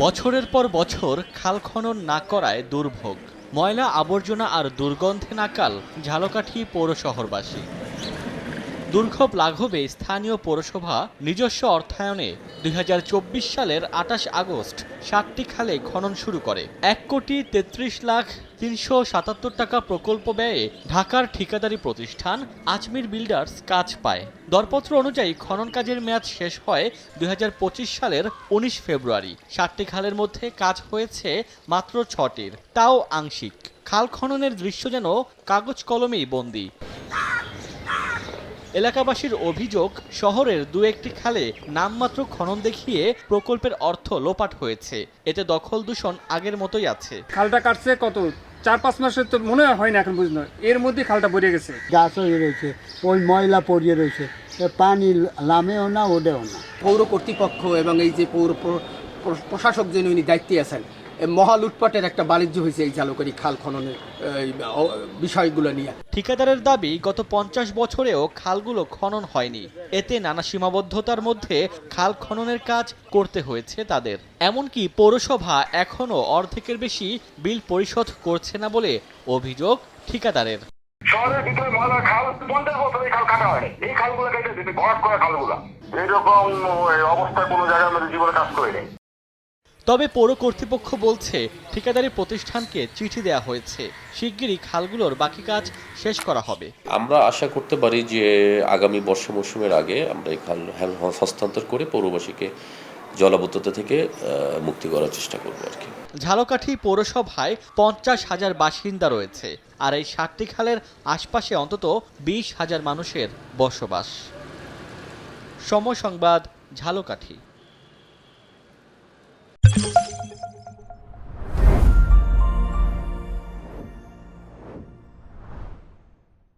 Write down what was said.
বছরের পর বছর খাল খনন না করায় দুর্ভোগ, ময়লা আবর্জনা আর দুর্গন্ধে নাকাল ঝালকাঠি পৌর শহরবাসী। দুর্ভোগ লাঘবে স্থানীয় পৌরসভা নিজস্ব অর্থায়নে ২০২৪ সালের ২৮ আগস্ট ৭টি খালে খনন শুরু করে। ১,৩৩,৩৭৭ টাকা প্রকল্প ব্যয়ে ঢাকার ঠিকাদারি প্রতিষ্ঠান আজমির বিল্ডার্স কাজ পায়। দরপত্র অনুযায়ী খনন কাজের মেয়াদ শেষ হয় ২০২৫ সালের ১৯ ফেব্রুয়ারি। ৭টি খালের মধ্যে কাজ হয়েছে মাত্র ৬টির, তাও আংশিক। খাল খননের দৃশ্য যেন কাগজ কলমেই বন্দী। এলাকাবাসীর অভিযোগ, শহরের দু একটি খালে নামমাত্র খনন দেখিয়ে প্রকল্পের অর্থ লোপাট হয়েছে। এতে দখল দূষণ আগের মতোই আছে। খালটা কাটছে কত ৪-৫ মাসের তো মনে হয় না, এখন বুঝলো এর মধ্যে খালটা ভরে গেছে। গাছ হয়ে রয়েছে, ওই ময়লা পড়িয়ে রয়েছে, পানি নামেও না ওঠেও না। পৌর কর্তৃপক্ষ এবং এই যে পৌর প্রশাসক যিনি উনি দায়িত্বে আছেন, মহা লুটপাটের একটা বাণিজ্য হয়েছে এই ঝালকাঠি খাল খননের বিষয়গুলো নিয়ে। ঠিকাদারের দাবি, গত ৫০ বছরেও খালগুলো খনন হয়নি। এতে নানা সীমাবদ্ধতার মধ্যে খাল খননের কাজ করতে হয়েছে তাদের। এমনকি পৌরসভা এখনও অর্ধেকের বেশি বিল পরিশোধ করছে না বলে অভিযোগ ঠিকাদারের। শহরের ভিতরে ময়লা খাল 50 বছর এই খাল কাটা হয়নি। এই খালগুলো কেটে দিতে ভরাট করা খালগুলা এরকম অবস্থায় কোনো জায়গায় আমাদের জীবনে কাজ করে নেই। তবে পৌর কর্তৃপক্ষ বলছে, ঠিকাদারি প্রতিষ্ঠানকে চিঠি দেওয়া হয়েছে, শিগগিরই খালগুলোর বাকি কাজ শেষ করা হবে। আমরা আশা করতে পারি যে আগামী বর্ষা মৌসুমের আগে আমরা এই খাল হস্তান্তর করে পৌরবাসীকে জলাবদ্ধতা থেকে মুক্তি করার চেষ্টা করব আর কি। ঝালকাঠি পৌরসভায় ৫০,০০০ বাসিন্দা রয়েছে, আর এই ৭টি খালের আশপাশে অন্তত ২০,০০০ মানুষের বসবাস। সময় সংবাদ, ঝালকাঠি।